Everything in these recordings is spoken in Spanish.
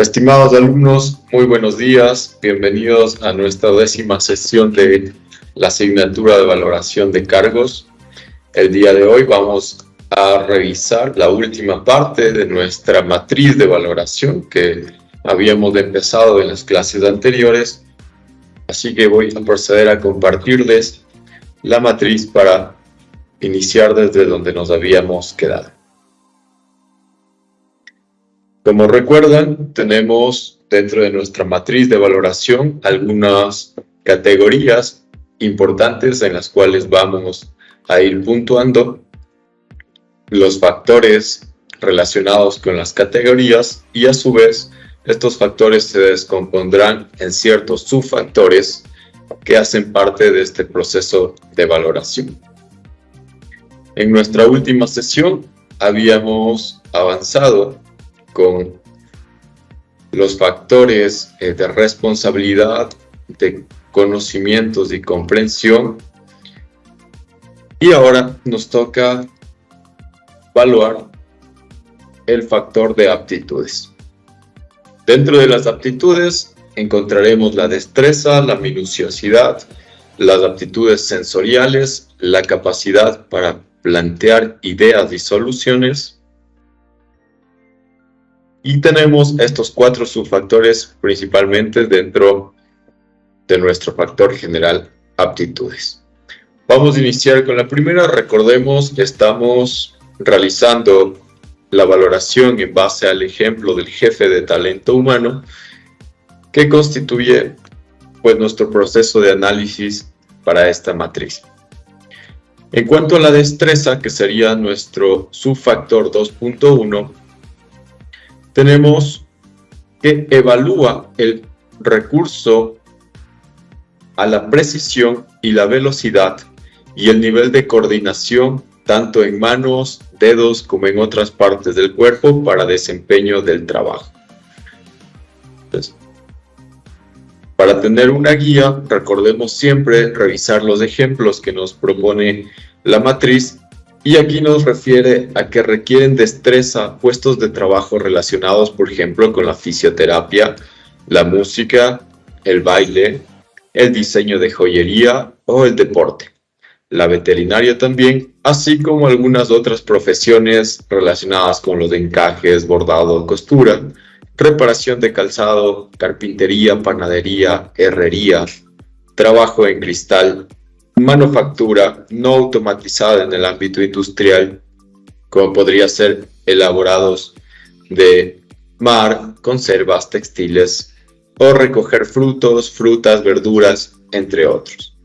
Estimados alumnos, muy buenos días. Bienvenidos a nuestra 10ª sesión de la asignatura de valoración de cargos. El día de hoy vamos a revisar la última parte de nuestra matriz de valoración que habíamos empezado en las clases anteriores. Así que voy a proceder a compartirles la matriz para iniciar desde donde nos habíamos quedado. Como recuerdan, tenemos dentro de nuestra matriz de valoración algunas categorías importantes en las cuales vamos a ir puntuando los factores relacionados con las categorías y a su vez estos factores se descompondrán en ciertos subfactores que hacen parte de este proceso de valoración. En nuestra última sesión habíamos avanzado con los factores de responsabilidad, de conocimientos y comprensión. Y ahora nos toca evaluar el factor de aptitudes. Dentro de las aptitudes encontraremos la destreza, la minuciosidad, las aptitudes sensoriales, la capacidad para plantear ideas y soluciones. Y tenemos estos 4 subfactores principalmente dentro de nuestro factor general aptitudes. Vamos a iniciar con la primera. Recordemos que estamos realizando la valoración en base al ejemplo del jefe de talento humano que constituye nuestro proceso de análisis para esta matriz. En cuanto a la destreza, que sería nuestro subfactor 2.1, tenemos que evalúa el recurso a la precisión y la velocidad y el nivel de coordinación tanto en manos, dedos como en otras partes del cuerpo para desempeño del trabajo. Entonces, para tener una guía, recordemos siempre revisar los ejemplos que nos propone la matriz. Y aquí nos refiere a que requieren destreza puestos de trabajo relacionados, por ejemplo, con la fisioterapia, la música, el baile, el diseño de joyería o el deporte, la veterinaria también, así como algunas otras profesiones relacionadas con los encajes, bordado, costura, reparación de calzado, carpintería, panadería, herrería, trabajo en cristal, manufactura no automatizada en el ámbito industrial, como podría ser elaborados de mar, conservas, textiles, o recoger frutos, frutas, verduras, entre otros.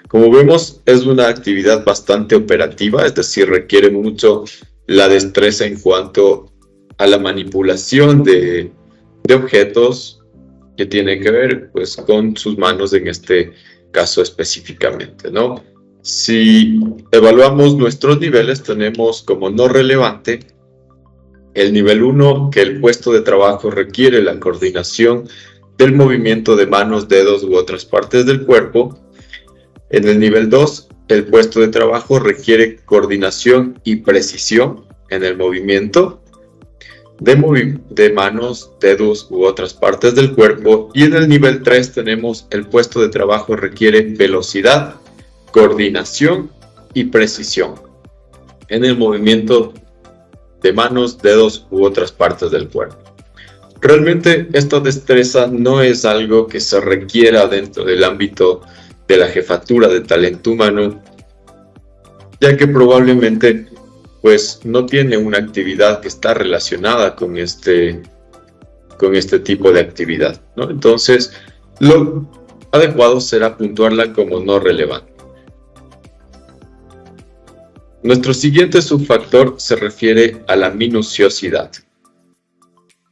Como vemos, es una actividad bastante operativa, es decir, requiere mucho la destreza en cuanto a la manipulación de objetos que tiene que ver con sus manos en este caso específicamente, ¿no? Si evaluamos nuestros niveles, tenemos como no relevante el nivel 1, que el puesto de trabajo requiere la coordinación del movimiento de manos, dedos u otras partes del cuerpo. En el nivel 2, el puesto de trabajo requiere coordinación y precisión en el movimiento de manos, dedos u otras partes del cuerpo. Y en el nivel 3 tenemos el puesto de trabajo requiere velocidad, coordinación y precisión en el movimiento de manos, dedos u otras partes del cuerpo. Realmente esta destreza no es algo que se requiera dentro del ámbito de la jefatura de talento humano, ya que probablemente no tiene una actividad que está relacionada con este tipo de actividad, ¿no? Entonces, lo adecuado será puntuarla como no relevante. Nuestro siguiente subfactor se refiere a la minuciosidad.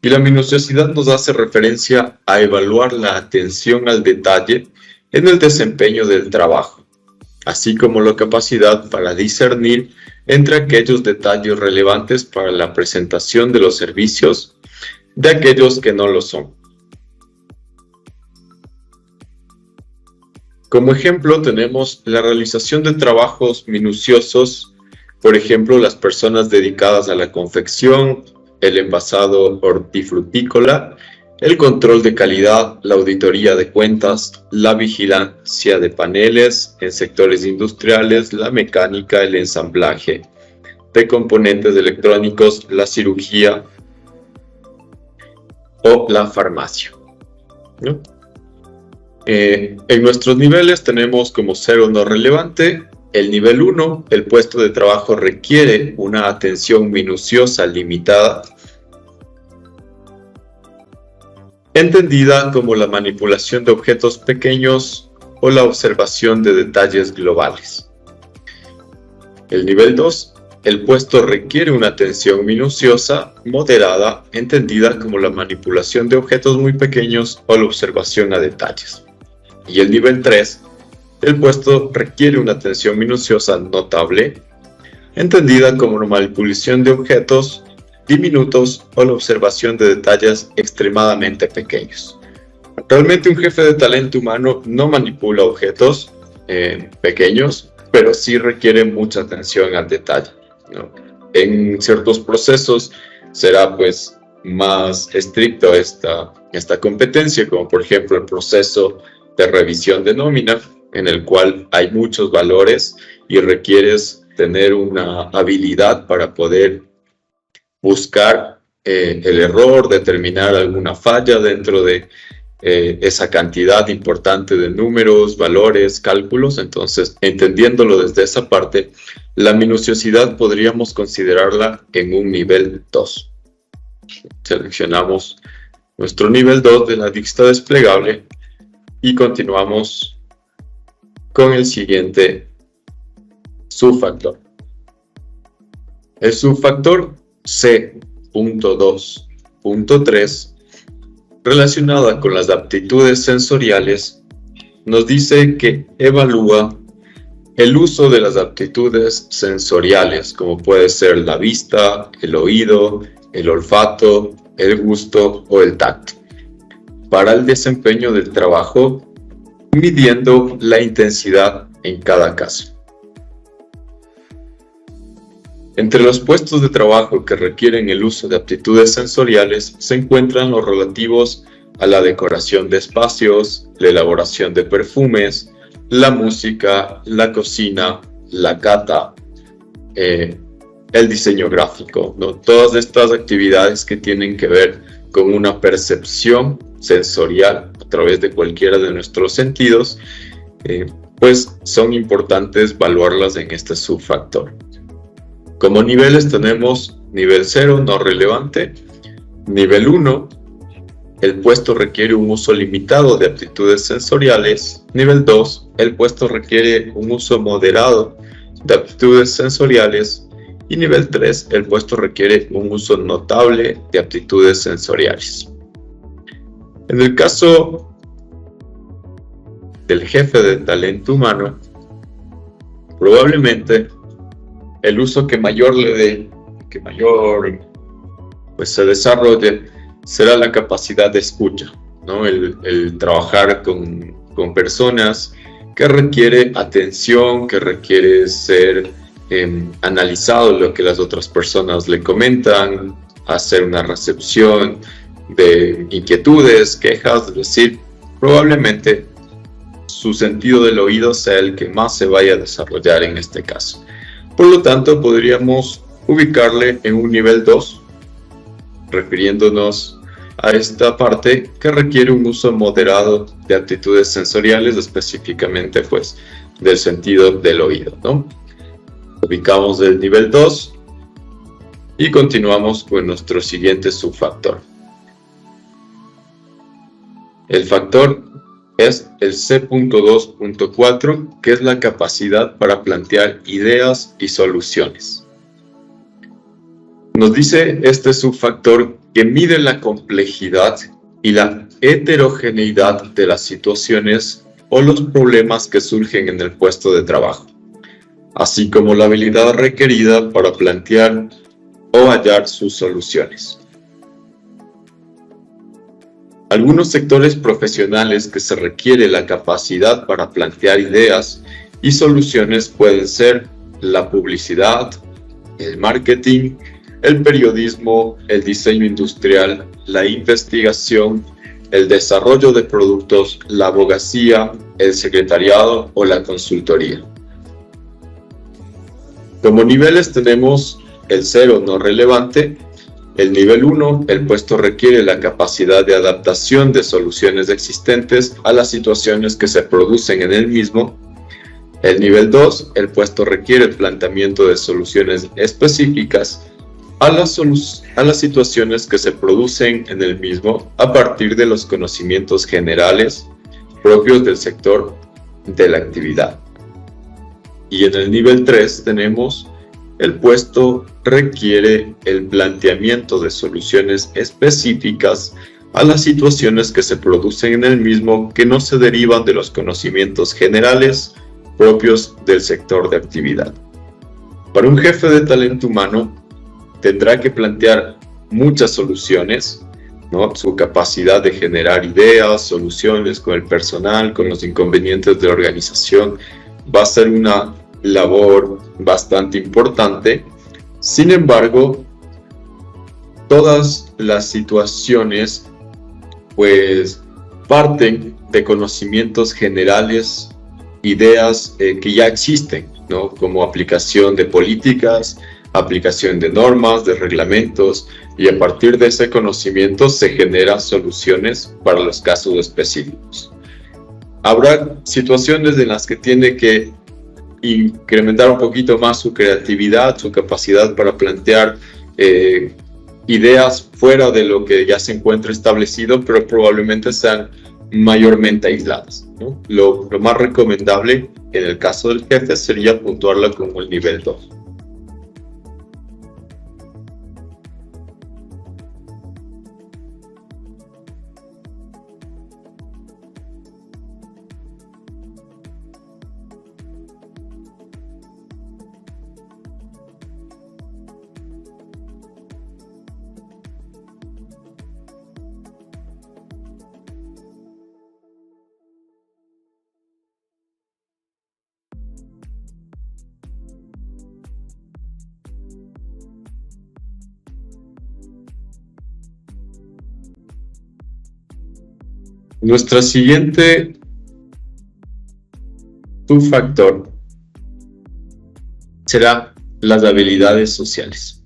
Y la minuciosidad nos hace referencia a evaluar la atención al detalle en el desempeño del trabajo, así como la capacidad para discernir entre aquellos detalles relevantes para la presentación de los servicios de aquellos que no lo son. Como ejemplo tenemos la realización de trabajos minuciosos, por ejemplo las personas dedicadas a la confección el envasado hortifrutícola, el control de calidad, la auditoría de cuentas, la vigilancia de paneles en sectores industriales, la mecánica, el ensamblaje de componentes electrónicos, la cirugía o la farmacia, ¿no? En nuestros niveles tenemos como 0 no relevante. El nivel 1, el puesto de trabajo requiere una atención minuciosa limitada, entendida como la manipulación de objetos pequeños o la observación de detalles globales. El nivel 2, el puesto requiere una atención minuciosa, moderada, entendida como la manipulación de objetos muy pequeños o la observación a detalles. Y el nivel 3, el puesto requiere una atención minuciosa notable, entendida como la manipulación de objetos diminutos o la observación de detalles extremadamente pequeños. Realmente un jefe de talento humano no manipula objetos pequeños, pero sí requiere mucha atención al detalle, ¿no? En ciertos procesos será pues más estricto esta competencia, como por ejemplo el proceso de revisión de nómina, en el cual hay muchos valores y requieres tener una habilidad para poder buscar el error, determinar alguna falla dentro de esa cantidad importante de números, valores, cálculos. Entonces, entendiéndolo desde esa parte, la minuciosidad podríamos considerarla en un nivel 2. Seleccionamos nuestro nivel 2 de la lista desplegable y continuamos con el siguiente subfactor. El subfactor C.2.3, relacionada con las aptitudes sensoriales, nos dice que evalúa el uso de las aptitudes sensoriales, como puede ser la vista, el oído, el olfato, el gusto o el tacto, para el desempeño del trabajo, midiendo la intensidad en cada caso. Entre los puestos de trabajo que requieren el uso de aptitudes sensoriales se encuentran los relativos a la decoración de espacios, la elaboración de perfumes, la música, la cocina, la cata, el diseño gráfico, ¿no? Todas estas actividades que tienen que ver con una percepción sensorial a través de cualquiera de nuestros sentidos, pues son importantes evaluarlas en este subfactor. Como niveles tenemos nivel 0, no relevante, nivel 1, el puesto requiere un uso limitado de aptitudes sensoriales, nivel 2, el puesto requiere un uso moderado de aptitudes sensoriales, y nivel 3, el puesto requiere un uso notable de aptitudes sensoriales. En el caso del jefe de talento humano, probablemente el uso que mayor le dé, que mayor pues se desarrolle, será la capacidad de escucha, ¿no? El trabajar con personas que requiere atención, que requiere ser analizado lo que las otras personas le comentan, hacer una recepción de inquietudes, quejas, es decir, probablemente su sentido del oído sea el que más se vaya a desarrollar en este caso. Por lo tanto, podríamos ubicarle en un nivel 2, refiriéndonos a esta parte que requiere un uso moderado de aptitudes sensoriales, específicamente pues del sentido del oído, ¿no? Ubicamos el nivel 2 y continuamos con nuestro siguiente subfactor. El factor es el C.2.4, que es la capacidad para plantear ideas y soluciones. Nos dice este subfactor que mide la complejidad y la heterogeneidad de las situaciones o los problemas que surgen en el puesto de trabajo, así como la habilidad requerida para plantear o hallar sus soluciones. Algunos sectores profesionales que se requiere la capacidad para plantear ideas y soluciones pueden ser la publicidad, el marketing, el periodismo, el diseño industrial, la investigación, el desarrollo de productos, la abogacía, el secretariado o la consultoría. Como niveles tenemos el 0 no relevante, el nivel 1, el puesto requiere la capacidad de adaptación de soluciones existentes a las situaciones que se producen en el mismo. El nivel 2, el puesto requiere el planteamiento de soluciones específicas a las situaciones que se producen en el mismo a partir de los conocimientos generales propios del sector de la actividad. Y en el nivel 3 tenemos el puesto requiere el planteamiento de soluciones específicas a las situaciones que se producen en el mismo que no se derivan de los conocimientos generales propios del sector de actividad. Para un jefe de talento humano tendrá que plantear muchas soluciones, ¿no? Su capacidad de generar ideas, soluciones con el personal, con los inconvenientes de la organización, va a ser una labor bastante importante. Sin embargo, todas las situaciones pues parten de conocimientos generales, ideas que ya existen, ¿no? Como aplicación de políticas, aplicación de normas, de reglamentos, y a partir de ese conocimiento se generan soluciones para los casos específicos. Habrá situaciones en las que tiene que incrementar un poquito más su creatividad, su capacidad para plantear ideas fuera de lo que ya se encuentra establecido, pero probablemente sean mayormente aisladas, ¿no? Lo más recomendable en el caso del jefe sería puntuarla como el nivel 2. Nuestra siguiente subfactor será las habilidades sociales.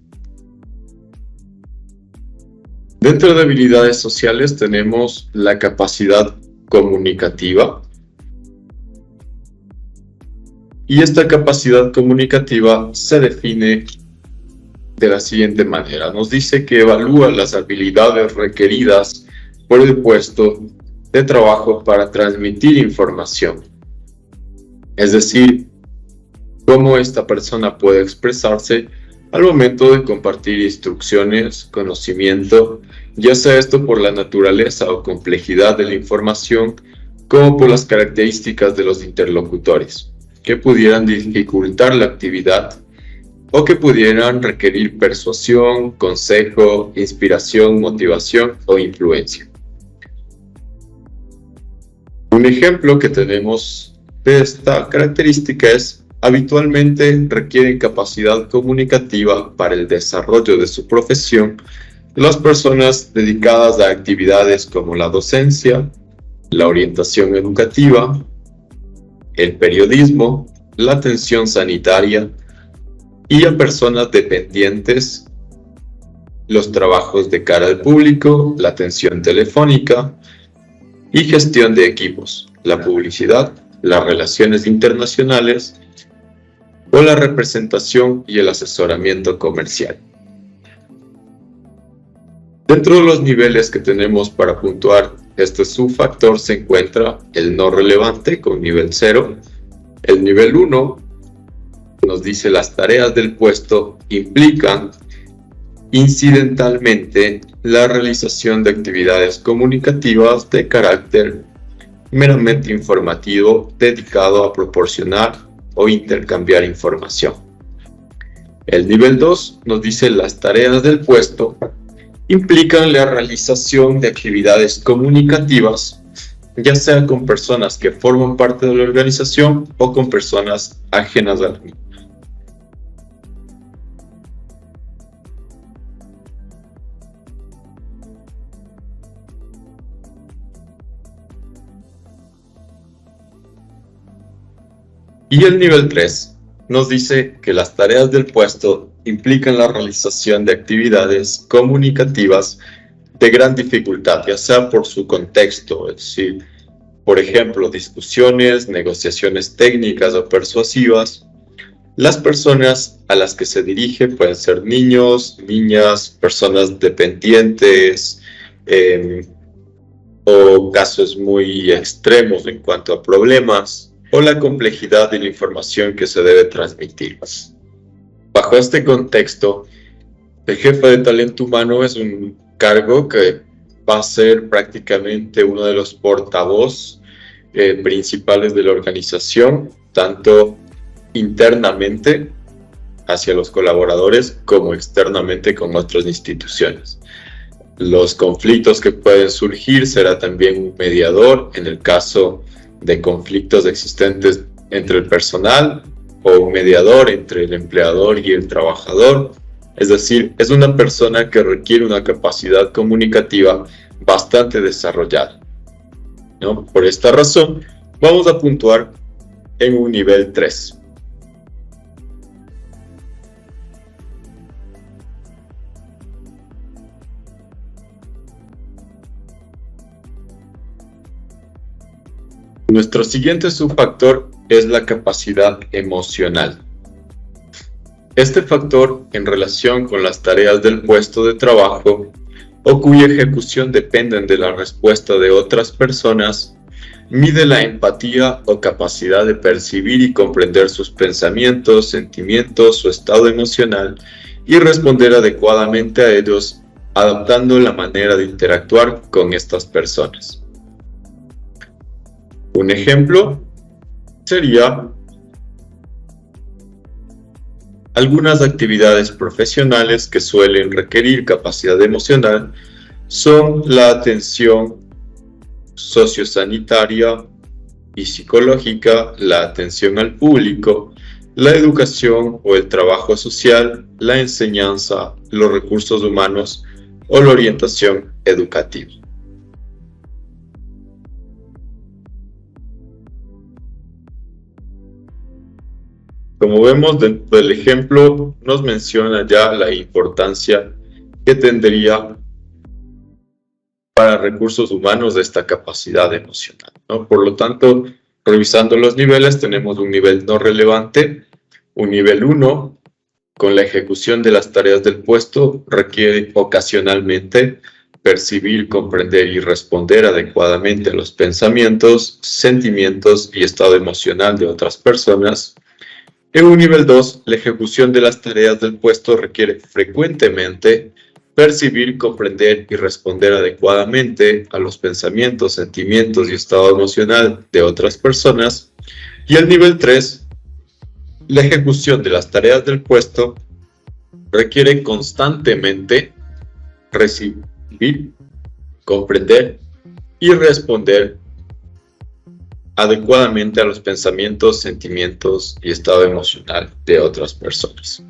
Dentro de habilidades sociales tenemos la capacidad comunicativa. Y esta capacidad comunicativa se define de la siguiente manera. Nos dice que evalúa las habilidades requeridas por el puesto de trabajo para transmitir información. Es decir, cómo esta persona puede expresarse al momento de compartir instrucciones, conocimiento, ya sea esto por la naturaleza o complejidad de la información, como por las características de los interlocutores, que pudieran dificultar la actividad o que pudieran requerir persuasión, consejo, inspiración, motivación o influencia. Un ejemplo que tenemos de esta característica es: habitualmente requieren capacidad comunicativa para el desarrollo de su profesión las personas dedicadas a actividades como la docencia, la orientación educativa, el periodismo, la atención sanitaria y a personas dependientes, los trabajos de cara al público, la atención telefónica y gestión de equipos, la publicidad, las relaciones internacionales o la representación y el asesoramiento comercial. Dentro de los niveles que tenemos para puntuar este subfactor se encuentra el no relevante con nivel 0. El nivel 1 nos dice las tareas del puesto implican incidentalmente la realización de actividades comunicativas de carácter meramente informativo dedicado a proporcionar o intercambiar información. El nivel 2 nos dice las tareas del puesto implican la realización de actividades comunicativas, ya sea con personas que forman parte de la organización o con personas ajenas a la misma. Y el nivel 3 nos dice que las tareas del puesto implican la realización de actividades comunicativas de gran dificultad, ya sea por su contexto, es decir, por ejemplo, discusiones, negociaciones técnicas o persuasivas. Las personas a las que se dirige pueden ser niños, niñas, personas dependientes, o casos muy extremos en cuanto a problemas, o la complejidad de la información que se debe transmitir. Bajo este contexto, el jefe de talento humano es un cargo que va a ser prácticamente uno de los portavoces principales de la organización, tanto internamente hacia los colaboradores como externamente con otras instituciones. Los conflictos que pueden surgir será también un mediador en el caso de conflictos existentes entre el personal o un mediador entre el empleador y el trabajador. Es decir, es una persona que requiere una capacidad comunicativa bastante desarrollada, ¿no? Por esta razón, vamos a puntuar en un nivel 3. Nuestro siguiente subfactor es la capacidad emocional. Este factor, en relación con las tareas del puesto de trabajo o cuya ejecución dependen de la respuesta de otras personas, mide la empatía o capacidad de percibir y comprender sus pensamientos, sentimientos, su estado emocional y responder adecuadamente a ellos, adaptando la manera de interactuar con estas personas. Un ejemplo sería algunas actividades profesionales que suelen requerir capacidad emocional son la atención sociosanitaria y psicológica, la atención al público, la educación o el trabajo social, la enseñanza, los recursos humanos o la orientación educativa. Como vemos dentro del ejemplo, nos menciona ya la importancia que tendría para recursos humanos de esta capacidad emocional, ¿no? Por lo tanto, revisando los niveles, tenemos un nivel no relevante, un nivel 1, con la ejecución de las tareas del puesto, requiere ocasionalmente percibir, comprender y responder adecuadamente a los pensamientos, sentimientos y estado emocional de otras personas. En un nivel 2, la ejecución de las tareas del puesto requiere frecuentemente percibir, comprender y responder adecuadamente a los pensamientos, sentimientos y estado emocional de otras personas. Y el nivel 3, la ejecución de las tareas del puesto requiere constantemente recibir, comprender y responder adecuadamente a los pensamientos, sentimientos y estado emocional de otras personas.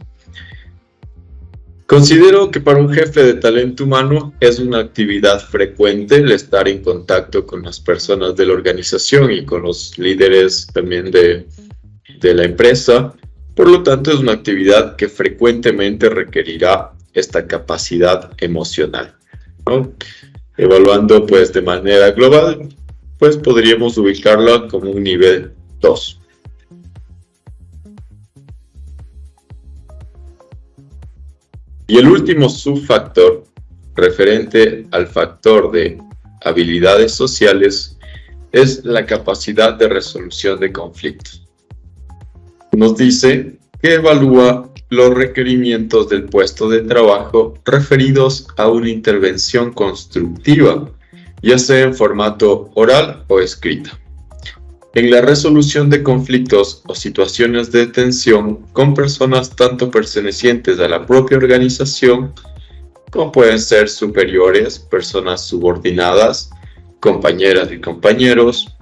Considero que para un jefe de talento humano es una actividad frecuente el estar en contacto con las personas de la organización y con los líderes también de la empresa. Por lo tanto, es una actividad que frecuentemente requerirá esta capacidad emocional, ¿no? Evaluando pues de manera global, pues podríamos ubicarla como un nivel 2. Y el último subfactor, referente al factor de habilidades sociales, es la capacidad de resolución de conflictos. Nos dice que evalúa los requerimientos del puesto de trabajo referidos a una intervención constructiva, ya sea en formato oral o escrita, en la resolución de conflictos o situaciones de tensión con personas tanto pertenecientes a la propia organización, como pueden ser superiores, personas subordinadas, compañeras y compañeros,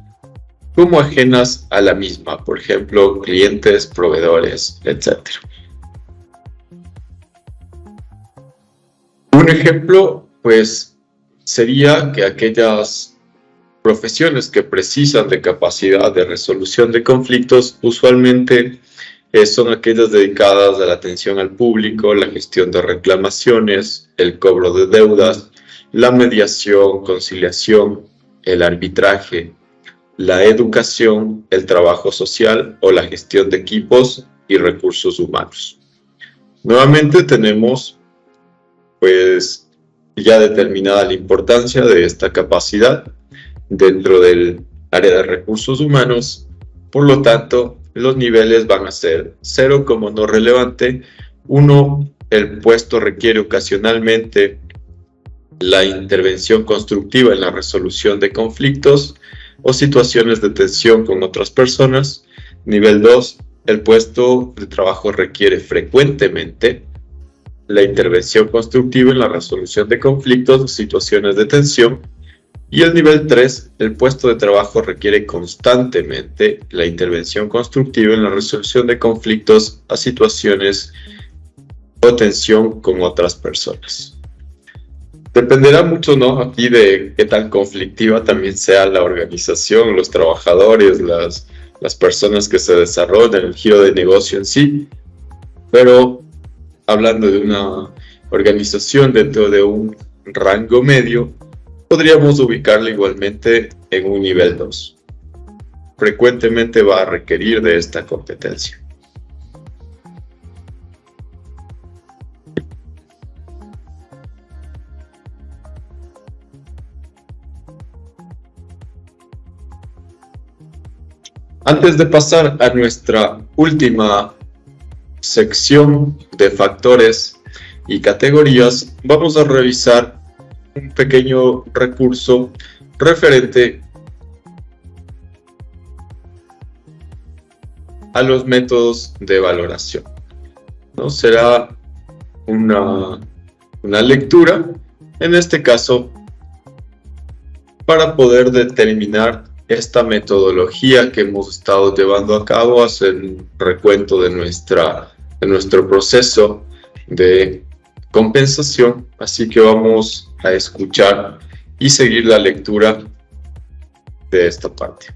como ajenas a la misma, por ejemplo, clientes, proveedores, etc. Un ejemplo, pues, sería que aquellas profesiones que precisan de capacidad de resolución de conflictos usualmente son aquellas dedicadas a la atención al público, la gestión de reclamaciones, el cobro de deudas, la mediación, conciliación, el arbitraje, la educación, el trabajo social o la gestión de equipos y recursos humanos. Nuevamente tenemos pues ya determinada la importancia de esta capacidad dentro del área de recursos humanos. Por lo tanto, los niveles van a ser 0 como no relevante, 1, el puesto requiere ocasionalmente la intervención constructiva en la resolución de conflictos o situaciones de tensión con otras personas. Nivel 2, el puesto de trabajo requiere frecuentemente la intervención constructiva en la resolución de conflictos o situaciones de tensión. Y el nivel 3, el puesto de trabajo requiere constantemente la intervención constructiva en la resolución de conflictos a situaciones o tensión con otras personas. Dependerá mucho, ¿no?, aquí de qué tan conflictiva también sea la organización, los trabajadores, las personas que se desarrollan, el giro de negocio en sí. Pero hablando de una organización dentro de un rango medio, podríamos ubicarla igualmente en un nivel 2. Frecuentemente va a requerir de esta competencia. Antes de pasar a nuestra última sección de factores y categorías, vamos a revisar un pequeño recurso referente a los métodos de valoración, ¿no? Será una lectura, en este caso, para poder determinar esta metodología que hemos estado llevando a cabo, hacer un recuento de nuestro proceso de compensación. Así que vamos a escuchar y seguir la lectura de esta parte.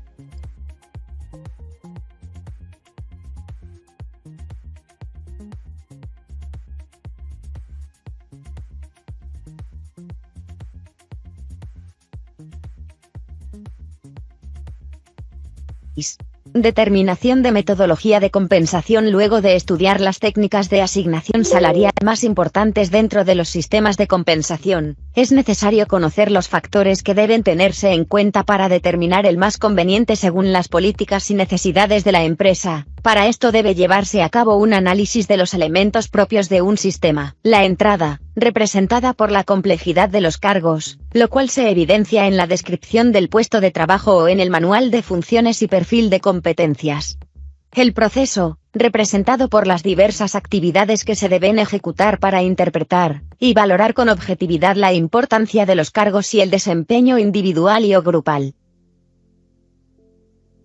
Determinación de metodología de compensación. Luego de estudiar las técnicas de asignación salarial más importantes dentro de los sistemas de compensación, es necesario conocer los factores que deben tenerse en cuenta para determinar el más conveniente según las políticas y necesidades de la empresa. Para esto debe llevarse a cabo un análisis de los elementos propios de un sistema. La entrada, representada por la complejidad de los cargos, lo cual se evidencia en la descripción del puesto de trabajo o en el manual de funciones y perfil de competencias. El proceso, representado por las diversas actividades que se deben ejecutar para interpretar y valorar con objetividad la importancia de los cargos y el desempeño individual y o grupal.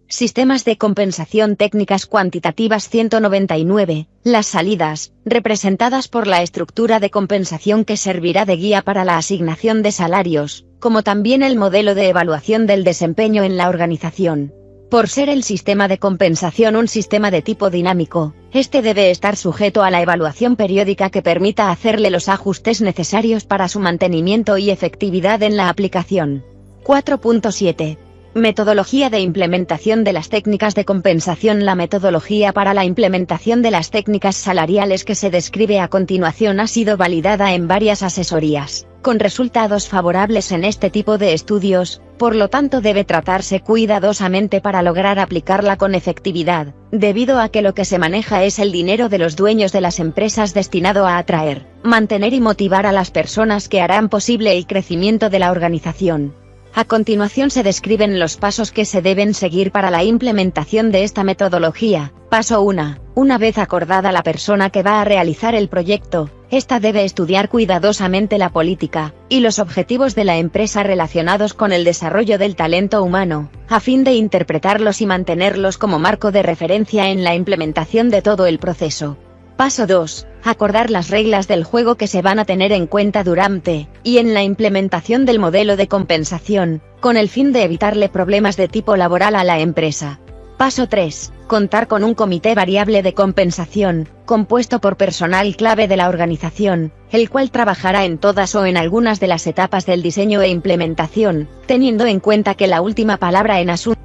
Sistemas de compensación técnicas cuantitativas 199. Las salidas, representadas por la estructura de compensación que servirá de guía para la asignación de salarios, como también el modelo de evaluación del desempeño en la organización. Por ser el sistema de compensación un sistema de tipo dinámico, este debe estar sujeto a la evaluación periódica que permita hacerle los ajustes necesarios para su mantenimiento y efectividad en la aplicación. 4.7. Metodología de implementación de las técnicas de compensación. La metodología para la implementación de las técnicas salariales que se describe a continuación ha sido validada en varias asesorías, con resultados favorables en este tipo de estudios, por lo tanto debe tratarse cuidadosamente para lograr aplicarla con efectividad, debido a que lo que se maneja es el dinero de los dueños de las empresas destinado a atraer, mantener y motivar a las personas que harán posible el crecimiento de la organización. A continuación se describen los pasos que se deben seguir para la implementación de esta metodología. Paso 1. Una vez acordada la persona que va a realizar el proyecto, esta debe estudiar cuidadosamente la política y los objetivos de la empresa relacionados con el desarrollo del talento humano, a fin de interpretarlos y mantenerlos como marco de referencia en la implementación de todo el proceso. Paso 2. Acordar las reglas del juego que se van a tener en cuenta durante y en la implementación del modelo de compensación, con el fin de evitarle problemas de tipo laboral a la empresa. Paso 3. Contar con un comité variable de compensación, compuesto por personal clave de la organización, el cual trabajará en todas o en algunas de las etapas del diseño e implementación, teniendo en cuenta que la última palabra en asuntos.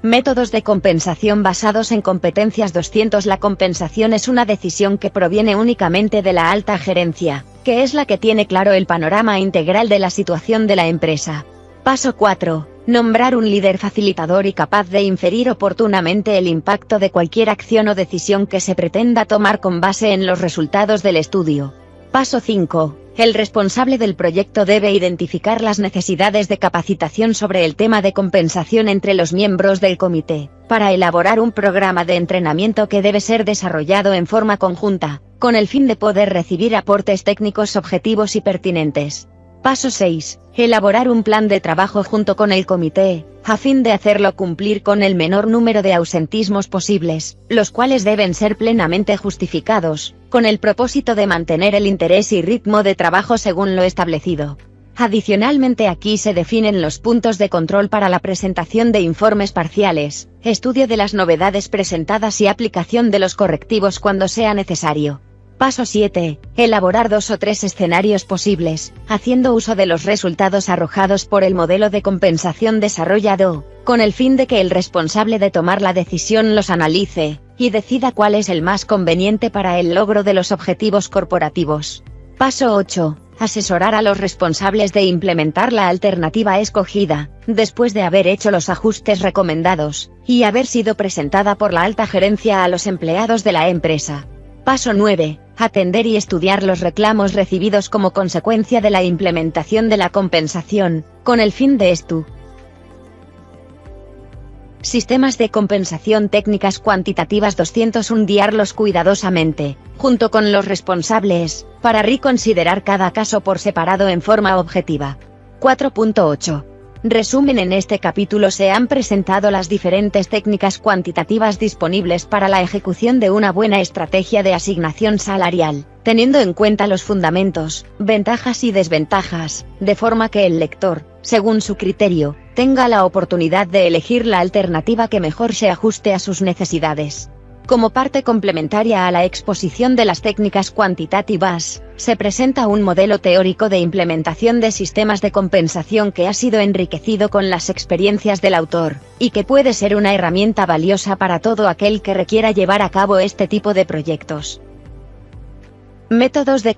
Métodos de compensación basados en competencias. 200. La compensación es una decisión que proviene únicamente de la alta gerencia, que es la que tiene claro el panorama integral de la situación de la empresa. Paso 4. Nombrar un líder facilitador y capaz de inferir oportunamente el impacto de cualquier acción o decisión que se pretenda tomar con base en los resultados del estudio. Paso 5. El responsable del proyecto debe identificar las necesidades de capacitación sobre el tema de compensación entre los miembros del comité, para elaborar un programa de entrenamiento que debe ser desarrollado en forma conjunta, con el fin de poder recibir aportes técnicos objetivos y pertinentes. Paso 6. Elaborar un plan de trabajo junto con el comité, a fin de hacerlo cumplir con el menor número de ausentismos posibles, los cuales deben ser plenamente justificados, con el propósito de mantener el interés y ritmo de trabajo según lo establecido. Adicionalmente, aquí se definen los puntos de control para la presentación de informes parciales, estudio de las novedades presentadas y aplicación de los correctivos cuando sea necesario. Paso 7. Elaborar 2 o 3 escenarios posibles, haciendo uso de los resultados arrojados por el modelo de compensación desarrollado, con el fin de que el responsable de tomar la decisión los analice, y decida cuál es el más conveniente para el logro de los objetivos corporativos. Paso 8. Asesorar a los responsables de implementar la alternativa escogida, después de haber hecho los ajustes recomendados, y haber sido presentada por la alta gerencia a los empleados de la empresa. Paso 9. Atender y estudiar los reclamos recibidos como consecuencia de la implementación de la compensación, con el fin de Sistemas de compensación técnicas cuantitativas. 201. Cuidadosamente, junto con los responsables, para reconsiderar cada caso por separado en forma objetiva. 4.8. Resumen. En este capítulo se han presentado las diferentes técnicas cuantitativas disponibles para la ejecución de una buena estrategia de asignación salarial, teniendo en cuenta los fundamentos, ventajas y desventajas, de forma que el lector, según su criterio, tenga la oportunidad de elegir la alternativa que mejor se ajuste a sus necesidades. Como parte complementaria a la exposición de las técnicas cuantitativas, se presenta un modelo teórico de implementación de sistemas de compensación que ha sido enriquecido con las experiencias del autor, y que puede ser una herramienta valiosa para todo aquel que requiera llevar a cabo este tipo de proyectos. Métodos de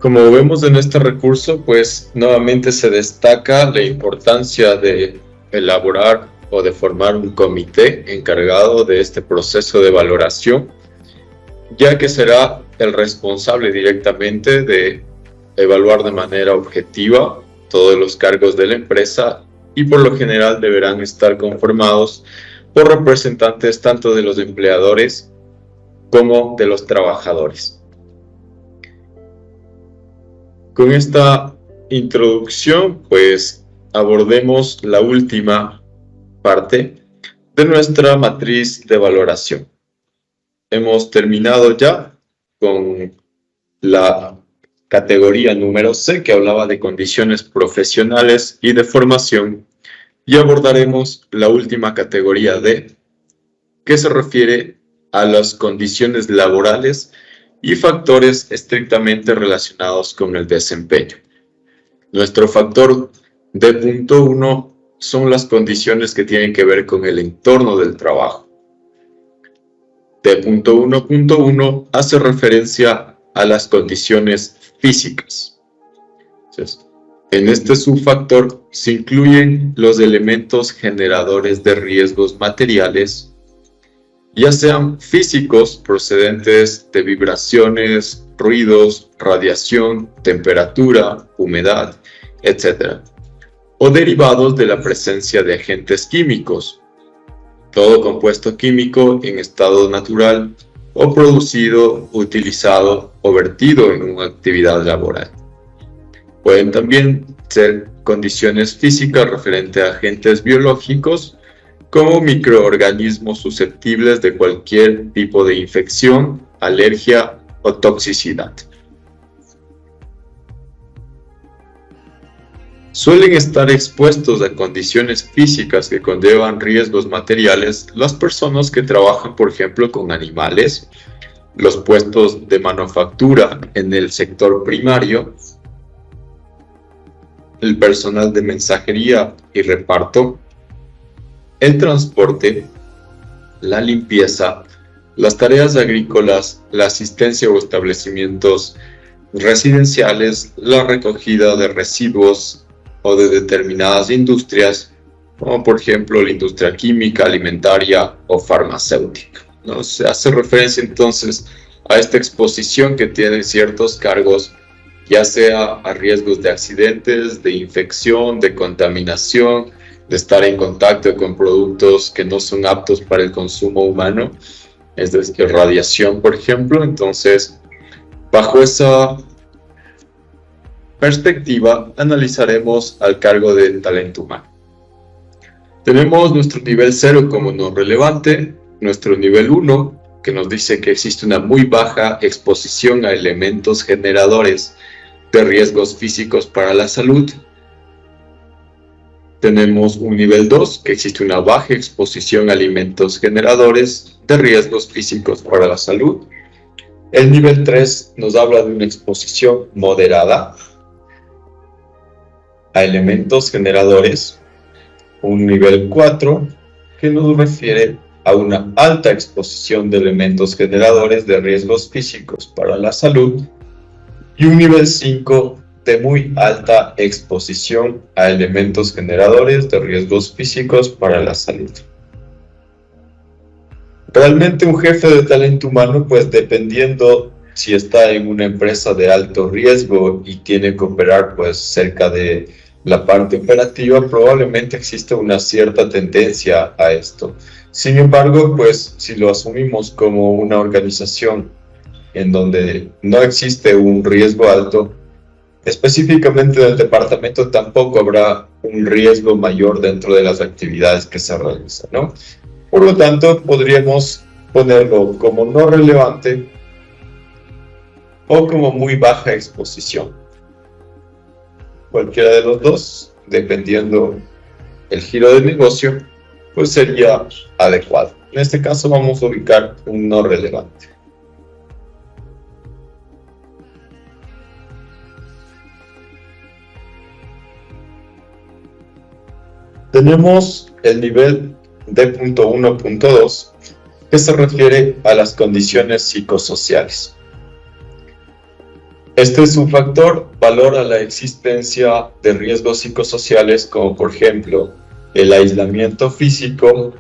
Como vemos en este recurso, pues nuevamente se destaca la importancia de elaborar o de formar un comité encargado de este proceso de valoración, ya que será el responsable directamente de evaluar de manera objetiva todos los cargos de la empresa y por lo general deberán estar conformados por representantes tanto de los empleadores como de los trabajadores. Con esta introducción, pues abordemos la última parte de nuestra matriz de valoración. Hemos terminado ya con la categoría número C, que hablaba de condiciones profesionales y de formación, y abordaremos la última categoría D, que se refiere a las condiciones laborales y factores estrictamente relacionados con el desempeño. Nuestro factor D.1 son las condiciones que tienen que ver con el entorno del trabajo. D.1.1 hace referencia a las condiciones físicas. Entonces, en este subfactor se incluyen los elementos generadores de riesgos materiales, ya sean físicos procedentes de vibraciones, ruidos, radiación, temperatura, humedad, etc. o derivados de la presencia de agentes químicos, todo compuesto químico en estado natural o producido, utilizado o vertido en una actividad laboral. Pueden también ser condiciones físicas referentes a agentes biológicos, como microorganismos susceptibles de cualquier tipo de infección, alergia o toxicidad. Suelen estar expuestos a condiciones físicas que conllevan riesgos materiales las personas que trabajan, por ejemplo, con animales, los puestos de manufactura en el sector primario, el personal de mensajería y reparto, el transporte, la limpieza, las tareas agrícolas, la asistencia o establecimientos residenciales, la recogida de residuos o de determinadas industrias, como por ejemplo la industria química, alimentaria o farmacéutica, ¿no? Se hace referencia entonces a esta exposición que tienen ciertos cargos, ya sea a riesgos de accidentes, de infección, de contaminación, de estar en contacto con productos que no son aptos para el consumo humano, es decir, radiación, por ejemplo. Entonces, bajo esa perspectiva, analizaremos al cargo del talento humano. Tenemos nuestro nivel 0 como no relevante, nuestro nivel 1, que nos dice que existe una muy baja exposición a elementos generadores de riesgos físicos para la salud. Tenemos un nivel 2, que existe una baja exposición a alimentos generadores de riesgos físicos para la salud. El nivel 3 nos habla de una exposición moderada a elementos generadores. Un nivel 4, que nos refiere a una alta exposición de elementos generadores de riesgos físicos para la salud. Y un nivel 5, de muy alta exposición a elementos generadores de riesgos físicos para la salud. Realmente un jefe de talento humano, pues dependiendo si está en una empresa de alto riesgo y tiene que operar pues cerca de la parte operativa, probablemente existe una cierta tendencia a esto. Sin embargo, pues si lo asumimos como una organización en donde no existe un riesgo alto, específicamente del departamento tampoco habrá un riesgo mayor dentro de las actividades que se realizan, ¿no? Por lo tanto, podríamos ponerlo como no relevante o como muy baja exposición. Cualquiera de los dos, dependiendo el giro del negocio, pues sería adecuado. En este caso vamos a ubicar un no relevante. Tenemos el nivel D.1.2, que se refiere a las condiciones psicosociales. Este es un factor, valora la existencia de riesgos psicosociales como por ejemplo el aislamiento físico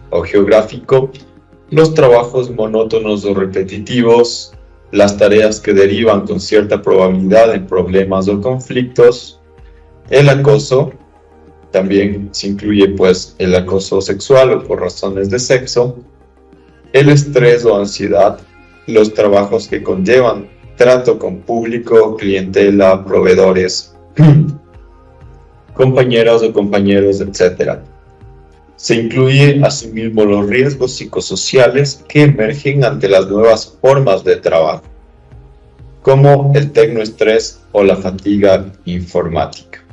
o geográfico, los trabajos monótonos o repetitivos, las tareas que derivan con cierta probabilidad en problemas o conflictos, el acoso. También se incluye pues el acoso sexual o por razones de sexo, el estrés o ansiedad, los trabajos que conllevan trato con público, clientela, proveedores, compañeras o compañeros, etc. Se incluye asimismo los riesgos psicosociales que emergen ante las nuevas formas de trabajo, como el tecnoestrés o la fatiga informática.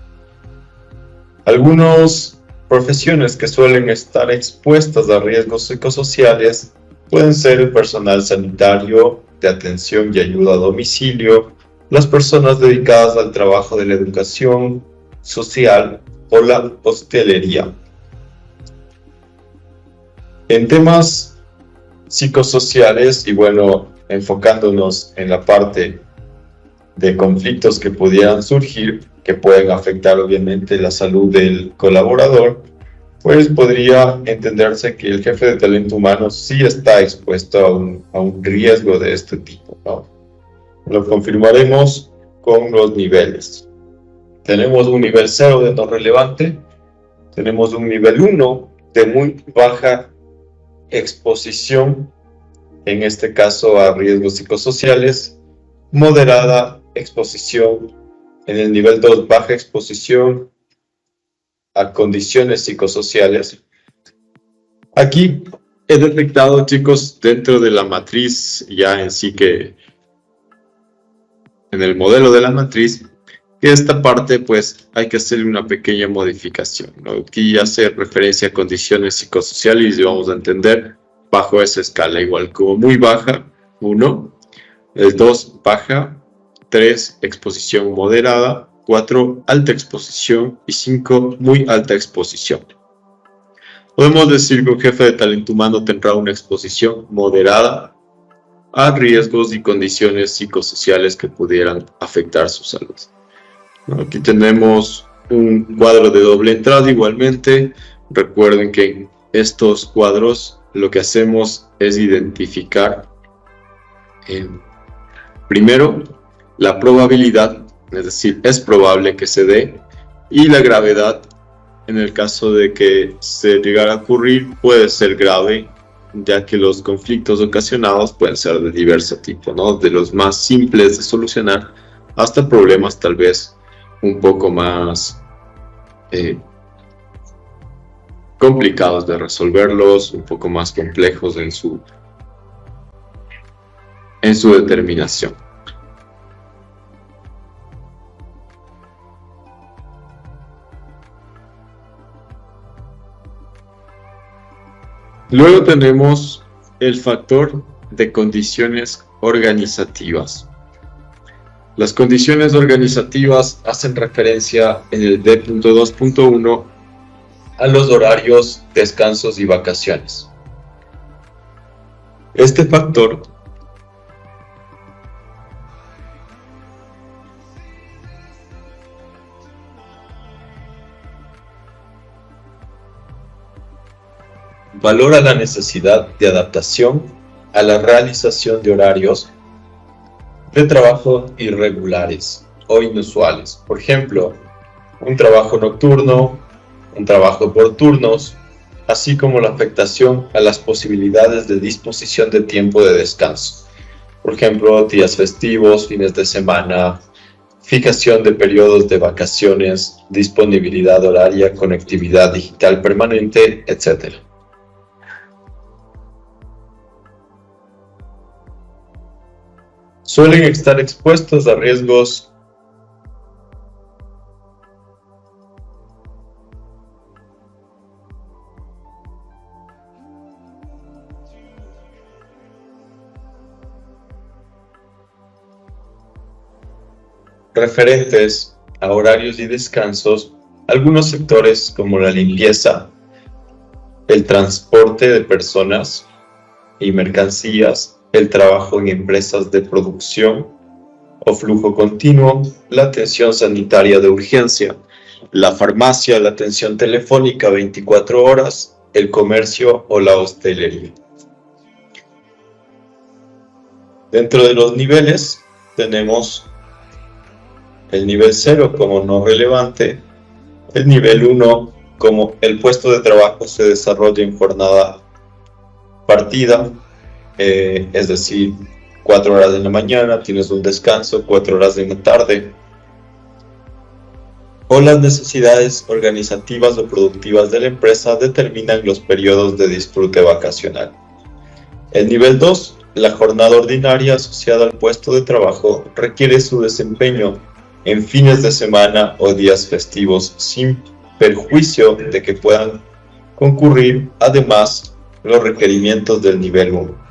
Algunas profesiones que suelen estar expuestas a riesgos psicosociales pueden ser el personal sanitario, de atención y ayuda a domicilio, las personas dedicadas al trabajo de la educación social o la hostelería. En temas psicosociales, y bueno, enfocándonos en la parte de conflictos que pudieran surgir, que pueden afectar obviamente la salud del colaborador, pues podría entenderse que el jefe de talento humano sí está expuesto a un riesgo de este tipo, ¿no? Lo confirmaremos con los niveles. Tenemos un nivel 0 de no relevante, tenemos un nivel 1 de muy baja exposición, en este caso a riesgos psicosociales, moderada exposición, en el nivel 2 baja exposición a condiciones psicosociales. Aquí he detectado, chicos, dentro de la matriz ya en sí que en el modelo de la matriz, que esta parte pues hay que hacerle una pequeña modificación, ¿no? Aquí hace referencia a condiciones psicosociales y vamos a entender bajo esa escala, igual como muy baja, 1, el 2 baja, 3 exposición moderada, 4 alta exposición y 5 muy alta exposición. Podemos decir que un jefe de talento humano tendrá una exposición moderada a riesgos y condiciones psicosociales que pudieran afectar su salud. Aquí tenemos un cuadro de doble entrada igualmente. Recuerden que en estos cuadros lo que hacemos es identificar primero la probabilidad, es decir, es probable que se dé, y la gravedad. En el caso de que se llegara a ocurrir, puede ser grave, ya que los conflictos ocasionados pueden ser de diverso tipo, ¿no? De los más simples de solucionar hasta problemas tal vez un poco más complicados de resolverlos, un poco más complejos en su determinación. Luego tenemos el factor de condiciones organizativas. Las condiciones organizativas hacen referencia en el D.2.1 a los horarios, descansos y vacaciones. Este factor valora la necesidad de adaptación a la realización de horarios de trabajo irregulares o inusuales. Por ejemplo, un trabajo nocturno, un trabajo por turnos, así como la afectación a las posibilidades de disposición de tiempo de descanso. Por ejemplo, días festivos, fines de semana, fijación de periodos de vacaciones, disponibilidad horaria, conectividad digital permanente, etc. Suelen estar expuestos a riesgos referentes a horarios y descansos, algunos sectores como la limpieza, el transporte de personas y mercancías, el trabajo en empresas de producción o flujo continuo, la atención sanitaria de urgencia, la farmacia, la atención telefónica 24 horas, el comercio o la hostelería. Dentro de los niveles tenemos el nivel 0 como no relevante, el nivel 1 como el puesto de trabajo se desarrolla en jornada partida, es decir, 4 horas en la mañana, tienes un descanso, 4 horas en la tarde, o las necesidades organizativas o productivas de la empresa determinan los periodos de disfrute vacacional. El nivel 2, la jornada ordinaria asociada al puesto de trabajo requiere su desempeño en fines de semana o días festivos sin perjuicio de que puedan concurrir además los requerimientos del nivel 1.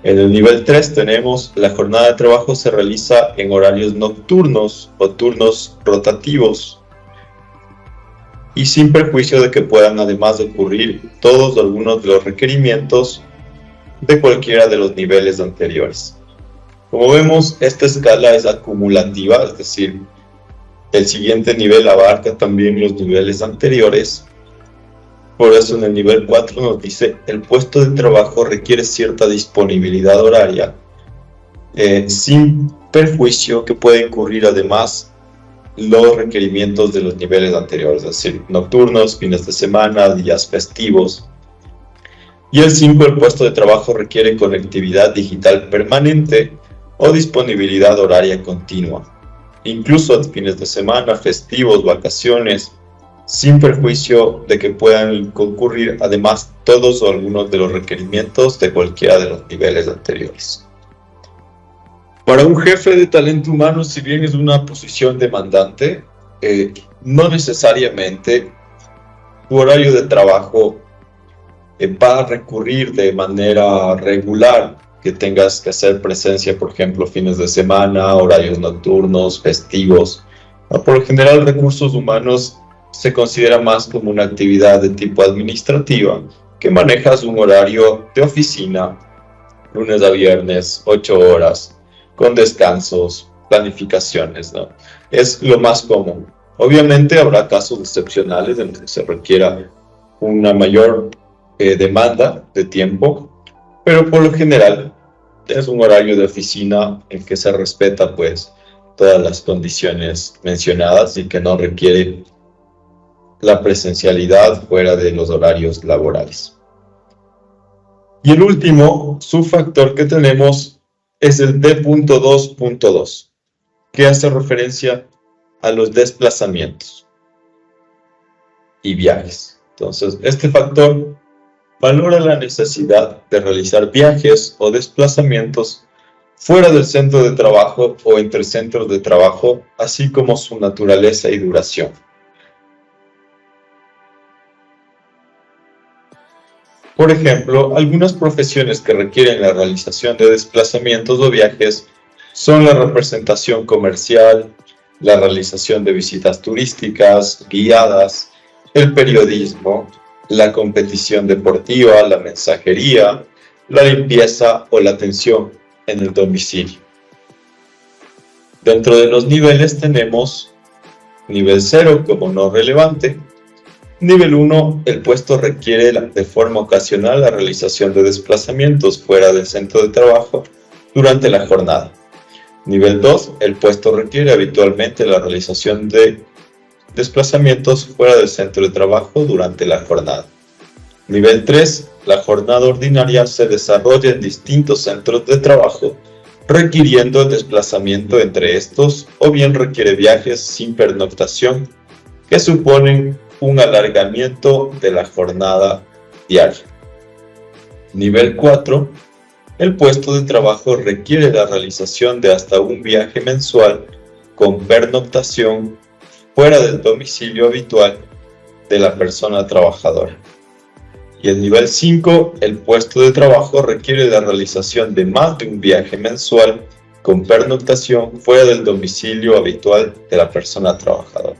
En el nivel 3 tenemos la jornada de trabajo se realiza en horarios nocturnos o turnos rotativos y sin perjuicio de que puedan además ocurrir todos o algunos de los requerimientos de cualquiera de los niveles anteriores. Como vemos, esta escala es acumulativa, es decir, el siguiente nivel abarca también los niveles anteriores. Por eso en el nivel 4 nos dice, el puesto de trabajo requiere cierta disponibilidad horaria, sin perjuicio que puede incurrir además los requerimientos de los niveles anteriores, es decir, nocturnos, fines de semana, días festivos. Y el 5, el puesto de trabajo requiere conectividad digital permanente o disponibilidad horaria continua, incluso fines de semana, festivos, vacaciones, sin perjuicio de que puedan concurrir además todos o algunos de los requerimientos de cualquiera de los niveles anteriores. Para un jefe de talento humano, si bien es una posición demandante, no necesariamente tu horario de trabajo va a recurrir de manera regular, que tengas que hacer presencia, por ejemplo, fines de semana, horarios nocturnos, festivos. Por lo general, recursos humanos se considera más como una actividad de tipo administrativa, que manejas un horario de oficina, lunes a viernes, 8 horas, con descansos, planificaciones, ¿no? Es lo más común. Obviamente habrá casos excepcionales en los que se requiera una mayor demanda de tiempo, pero por lo general es un horario de oficina en que se respeta pues todas las condiciones mencionadas y que no requiere la presencialidad fuera de los horarios laborales. Y el último subfactor que tenemos es el D.2.2, que hace referencia a los desplazamientos y viajes. Entonces, este factor valora la necesidad de realizar viajes o desplazamientos fuera del centro de trabajo o entre centros de trabajo, así como su naturaleza y duración. Por ejemplo, algunas profesiones que requieren la realización de desplazamientos o viajes son la representación comercial, la realización de visitas turísticas, guiadas, el periodismo, la competición deportiva, la mensajería, la limpieza o la atención en el domicilio. Dentro de los niveles tenemos nivel 0 como no relevante. Nivel 1, el puesto requiere de forma ocasional la realización de desplazamientos fuera del centro de trabajo durante la jornada. Nivel 2, el puesto requiere habitualmente la realización de desplazamientos fuera del centro de trabajo durante la jornada. Nivel 3, la jornada ordinaria se desarrolla en distintos centros de trabajo, requiriendo el desplazamiento entre estos o bien requiere viajes sin pernoctación que suponen un alargamiento de la jornada diaria. Nivel 4, el puesto de trabajo requiere la realización de hasta un viaje mensual con pernoctación fuera del domicilio habitual de la persona trabajadora. Y el nivel 5, el puesto de trabajo requiere la realización de más de un viaje mensual con pernoctación fuera del domicilio habitual de la persona trabajadora.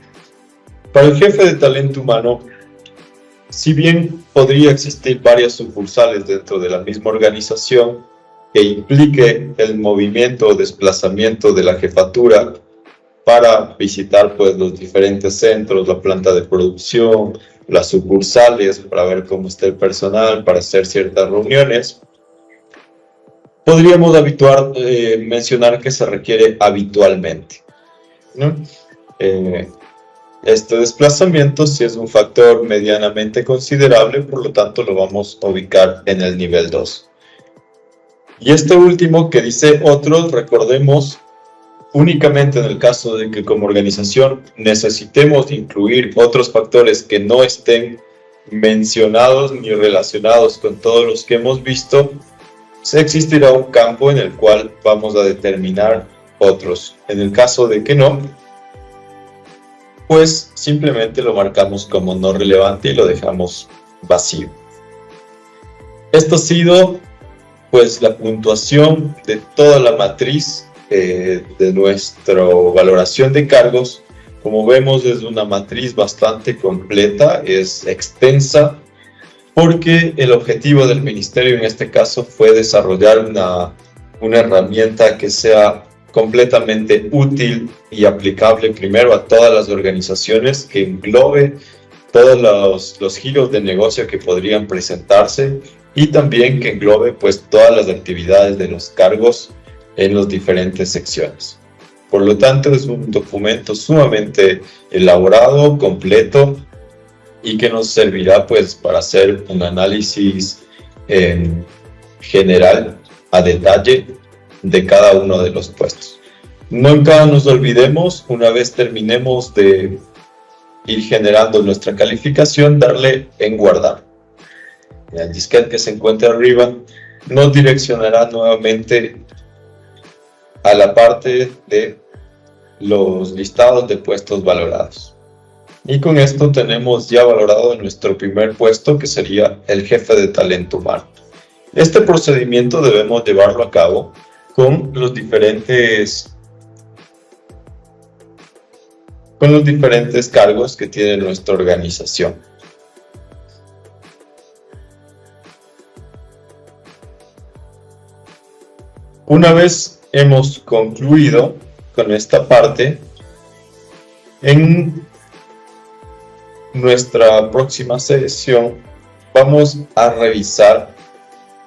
Para el jefe de talento humano, si bien podría existir varias sucursales dentro de la misma organización que implique el movimiento o desplazamiento de la jefatura para visitar pues, los diferentes centros, la planta de producción, las sucursales, para ver cómo está el personal, para hacer ciertas reuniones, podríamos mencionar que se requiere habitualmente, ¿no? Este desplazamiento sí es un factor medianamente considerable, por lo tanto lo vamos a ubicar en el nivel 2. Y este último que dice otros, recordemos, únicamente en el caso de que como organización necesitemos incluir otros factores que no estén mencionados ni relacionados con todos los que hemos visto, existirá un campo en el cual vamos a determinar otros. En el caso de que no, pues simplemente lo marcamos como no relevante y lo dejamos vacío. Esto ha sido pues la puntuación de toda la matriz de nuestra valoración de cargos. Como vemos, es una matriz bastante completa, es extensa, porque el objetivo del ministerio en este caso fue desarrollar una herramienta que sea completamente útil y aplicable primero a todas las organizaciones, que englobe todos los giros de negocio que podrían presentarse y también que englobe pues todas las actividades de los cargos en las diferentes secciones. Por lo tanto, es un documento sumamente elaborado, completo, y que nos servirá pues para hacer un análisis general a detalle de cada uno de los puestos. Nunca nos olvidemos, una vez terminemos de ir generando nuestra calificación, darle en guardar. El disquete que se encuentra arriba nos direccionará nuevamente a la parte de los listados de puestos valorados. Y con esto tenemos ya valorado nuestro primer puesto, que sería el jefe de talento humano. Este procedimiento debemos llevarlo a cabo con los diferentes cargos que tiene nuestra organización. Una vez hemos concluido con esta parte, en nuestra próxima sesión vamos a revisar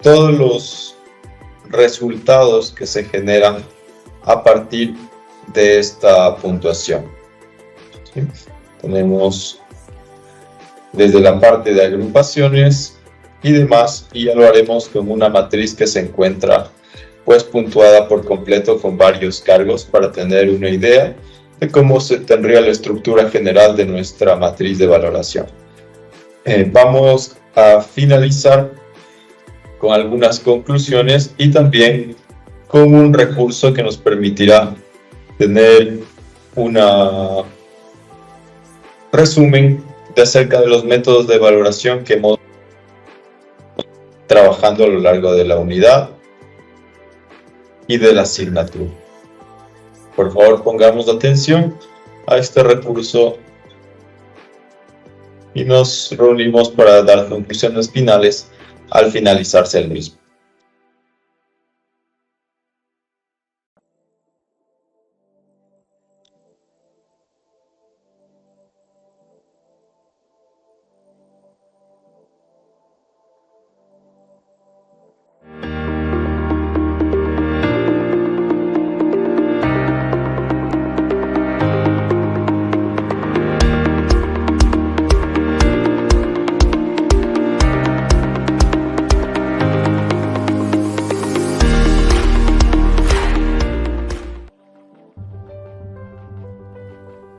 todos los resultados que se generan a partir de esta puntuación. ¿Sí? Tenemos desde la parte de agrupaciones y demás, y ya lo haremos con una matriz que se encuentra pues puntuada por completo con varios cargos para tener una idea de cómo se tendría la estructura general de nuestra matriz de valoración. Vamos a finalizar con algunas conclusiones y también con un recurso que nos permitirá tener un resumen de acerca de los métodos de valoración que hemos trabajando a lo largo de la unidad y de la asignatura. Por favor, pongamos atención a este recurso y nos reunimos para dar conclusiones finales al finalizarse el mismo.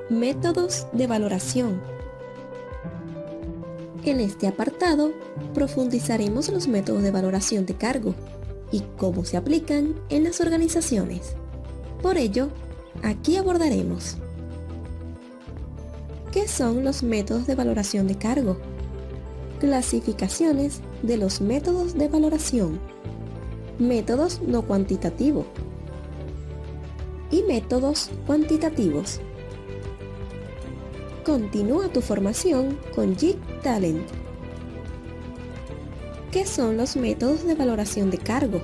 Métodos de valoración. En este apartado profundizaremos los métodos de valoración de cargo y cómo se aplican en las organizaciones. Por ello, aquí abordaremos: ¿qué son los métodos de valoración de cargo? Clasificaciones de los métodos de valoración, métodos no cuantitativos y métodos cuantitativos. Continúa tu formación con JIT Talent. ¿Qué son los métodos de valoración de cargo?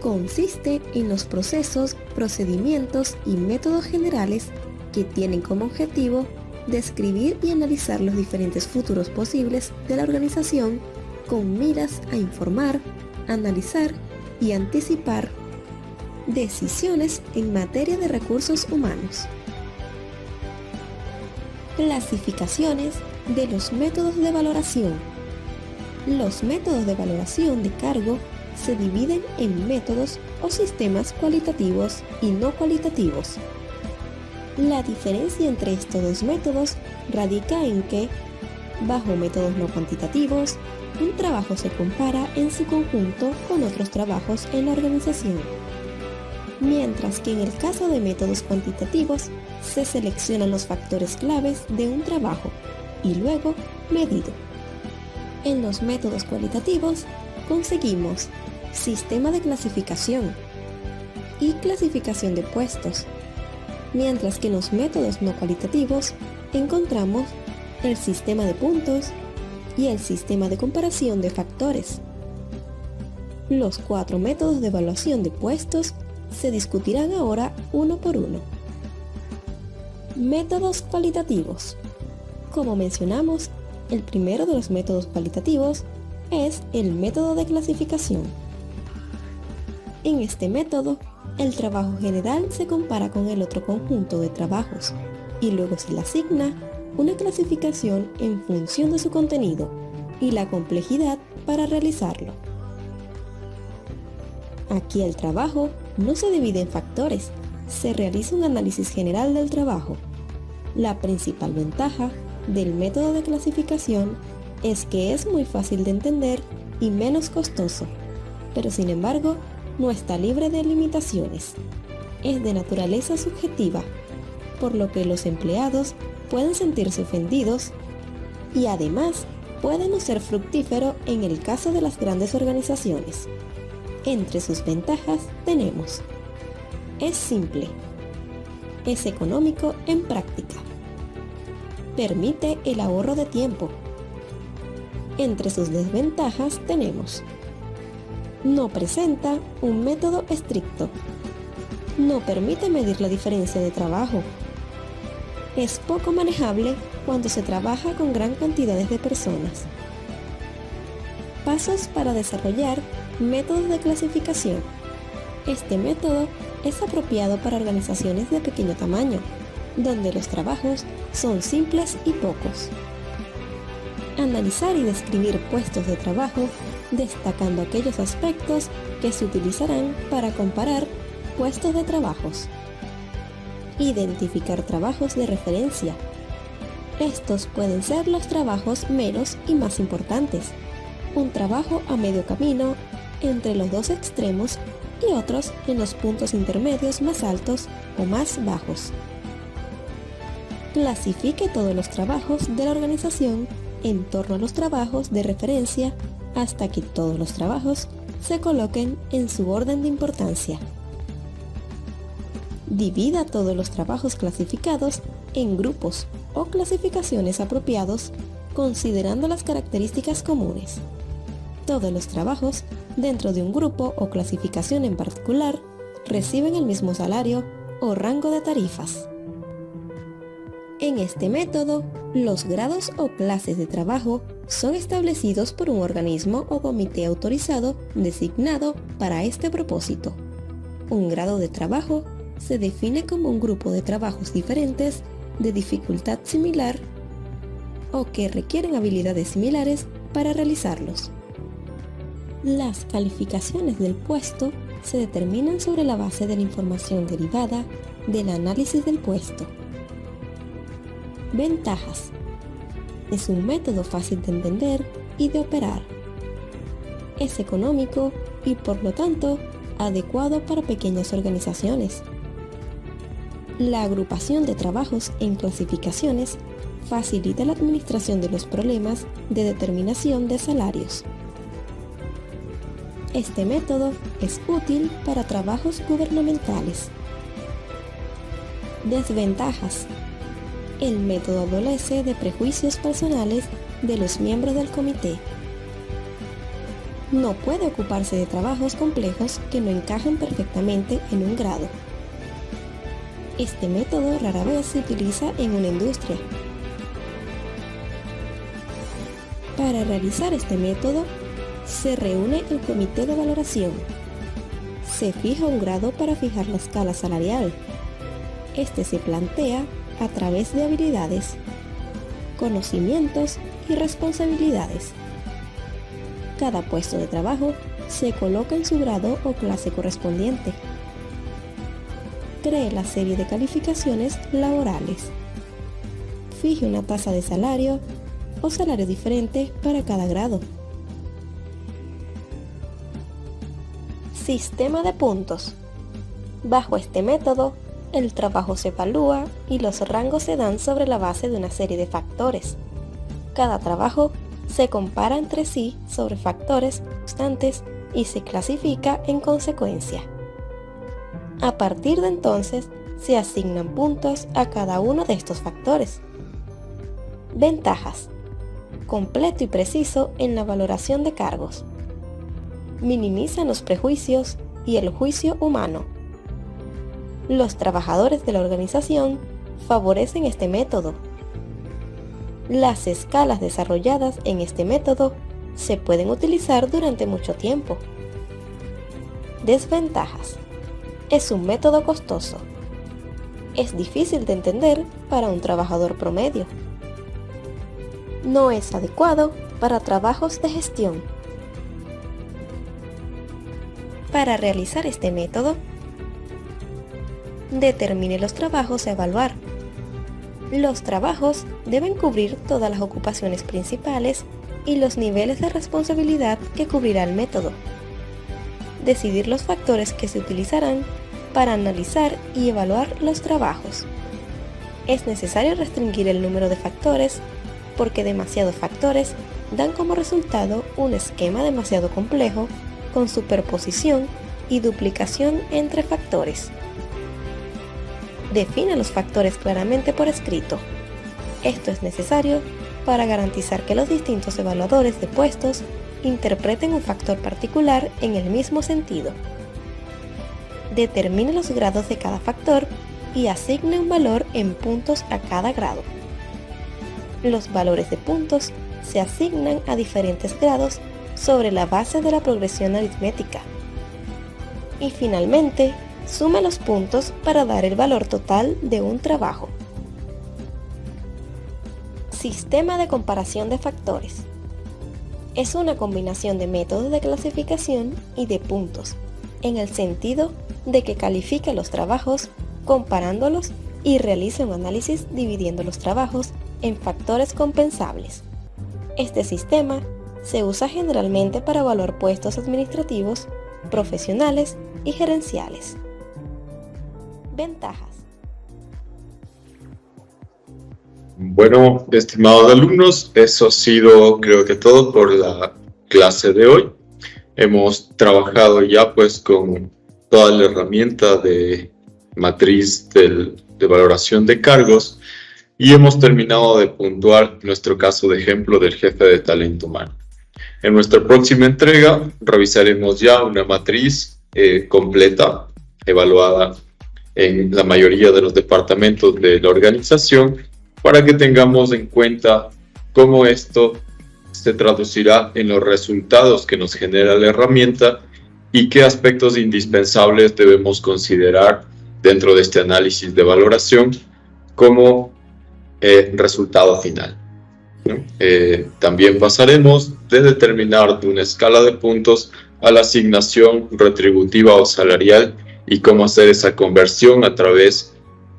Consiste en los procesos, procedimientos y métodos generales que tienen como objetivo describir y analizar los diferentes futuros posibles de la organización con miras a informar, analizar y anticipar decisiones en materia de recursos humanos. Clasificaciones de los métodos de valoración. Los métodos de valoración de cargo se dividen en métodos o sistemas cualitativos y no cualitativos. La diferencia entre estos dos métodos radica en que, bajo métodos no cuantitativos, un trabajo se compara en su conjunto con otros trabajos en la organización, mientras que en el caso de métodos cuantitativos se seleccionan los factores claves de un trabajo y luego medido. En los métodos cualitativos conseguimos sistema de clasificación y clasificación de puestos, mientras que en los métodos no cualitativos encontramos el sistema de puntos y el sistema de comparación de factores. Los 4 métodos de evaluación de puestos se discutirán ahora uno por uno. Métodos cualitativos. Como mencionamos, el primero de los métodos cualitativos es el método de clasificación. En este método El trabajo general se compara con el otro conjunto de trabajos y luego se le asigna una clasificación en función de su contenido y la complejidad para realizarlo. Aquí el trabajo no se divide en factores, se realiza un análisis general del trabajo. La principal ventaja del método de clasificación es que es muy fácil de entender y menos costoso, pero sin embargo no está libre de limitaciones. Es de naturaleza subjetiva, por lo que los empleados pueden sentirse ofendidos y además puede no ser fructífero en el caso de las grandes organizaciones. Entre sus ventajas tenemos: es simple, es económico en práctica, permite el ahorro de tiempo. Entre sus desventajas tenemos: no presenta un método estricto, no permite medir la diferencia de trabajo, es poco manejable cuando se trabaja con gran cantidades de personas. Pasos para desarrollar métodos de clasificación. Este método es apropiado para organizaciones de pequeño tamaño, donde los trabajos son simples y pocos. Analizar y describir puestos de trabajo, destacando aquellos aspectos que se utilizarán para comparar puestos de trabajos. Identificar trabajos de referencia. Estos pueden ser los trabajos menos y más importantes, un trabajo a medio camino entre los dos extremos y otros en los puntos intermedios más altos o más bajos. Clasifique todos los trabajos de la organización en torno a los trabajos de referencia hasta que todos los trabajos se coloquen en su orden de importancia. Divida todos los trabajos clasificados en grupos o clasificaciones apropiados considerando las características comunes. Todos los trabajos dentro de un grupo o clasificación en particular reciben el mismo salario o rango de tarifas. En este método, los grados o clases de trabajo son establecidos por un organismo o comité autorizado designado para este propósito. Un grado de trabajo se define como un grupo de trabajos diferentes de dificultad similar o que requieren habilidades similares para realizarlos. Las calificaciones del puesto se determinan sobre la base de la información derivada del análisis del puesto. Ventajas. Es un método fácil de entender y de operar. Es económico y por lo tanto adecuado para pequeñas organizaciones. La agrupación de trabajos en clasificaciones facilita la administración de los problemas de determinación de salarios. Este método es útil para trabajos gubernamentales. Desventajas. El método adolece de prejuicios personales de los miembros del comité. No puede ocuparse de trabajos complejos que no encajan perfectamente en un grado. Este método rara vez se utiliza en una industria. Para realizar este método, se reúne el comité de valoración. Se fija un grado para fijar la escala salarial. Este se plantea a través de habilidades, conocimientos y responsabilidades. Cada puesto de trabajo se coloca en su grado o clase correspondiente. Cree la serie de calificaciones laborales. Fije una tasa de salario o salario diferente para cada grado. Sistema de puntos. Bajo este método, el trabajo se evalúa y los rangos se dan sobre la base de una serie de factores. Cada trabajo se compara entre sí sobre factores constantes y se clasifica en consecuencia. A partir de entonces, se asignan puntos a cada uno de estos factores. Ventajas. Completo y preciso en la valoración de cargos. Minimizan los prejuicios y el juicio humano. Los trabajadores de la organización favorecen este método. Las escalas desarrolladas en este método se pueden utilizar durante mucho tiempo. Desventajas. es un método costoso. Es difícil de entender para un trabajador promedio. No es adecuado para trabajos de gestión. Para realizar este método, determine los trabajos a evaluar. Los trabajos deben cubrir todas las ocupaciones principales y los niveles de responsabilidad que cubrirá el método. Decidir los factores que se utilizarán para analizar y evaluar los trabajos. Es necesario restringir el número de factores porque demasiados factores dan como resultado un esquema demasiado complejo con superposición y duplicación entre factores. Define los factores claramente por escrito. Esto es necesario para garantizar que los distintos evaluadores de puestos interpreten un factor particular en el mismo sentido. Determine los grados de cada factor y asigne un valor en puntos a cada grado. Los valores de puntos se asignan a diferentes grados sobre la base de la progresión aritmética. Y finalmente, sume los puntos para dar el valor total de un trabajo. Sistema de comparación de factores. Es una combinación de métodos de clasificación y de puntos, en el sentido de que califica los trabajos comparándolos y realiza un análisis dividiendo los trabajos en factores compensables. Este sistema se usa generalmente para evaluar puestos administrativos, profesionales y gerenciales. Ventajas. Bueno, estimados alumnos, eso ha sido creo que todo por la clase de hoy. Hemos trabajado ya pues con toda la herramienta de matriz de valoración de cargos y hemos terminado de puntuar nuestro caso de ejemplo del jefe de talento humano. En nuestra próxima entrega revisaremos ya una matriz completa, evaluada en la mayoría de los departamentos de la organización, para que tengamos en cuenta cómo esto se traducirá en los resultados que nos genera la herramienta y qué aspectos indispensables debemos considerar dentro de este análisis de valoración como resultado final. También pasaremos de determinar una escala de puntos a la asignación retributiva o salarial y cómo hacer esa conversión a través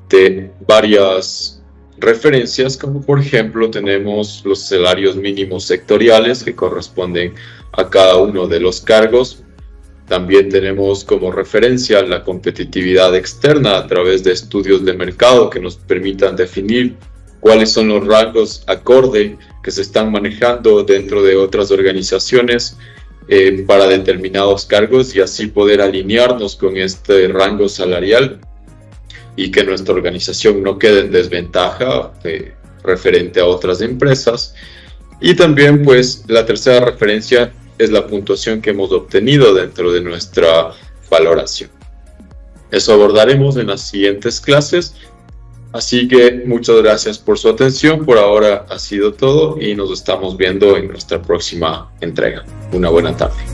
de varias referencias, como por ejemplo tenemos los salarios mínimos sectoriales que corresponden a cada uno de los cargos. También tenemos como referencia la competitividad externa a través de estudios de mercado que nos permitan definir cuáles son los rangos acorde que se están manejando dentro de otras organizaciones para determinados cargos y así poder alinearnos con este rango salarial y que nuestra organización no quede en desventaja referente a otras empresas. Y también pues la tercera referencia es la puntuación que hemos obtenido dentro de nuestra valoración. Eso abordaremos en las siguientes clases. Así que muchas gracias por su atención. Por ahora ha sido todo y nos estamos viendo en nuestra próxima entrega. Una buena tarde.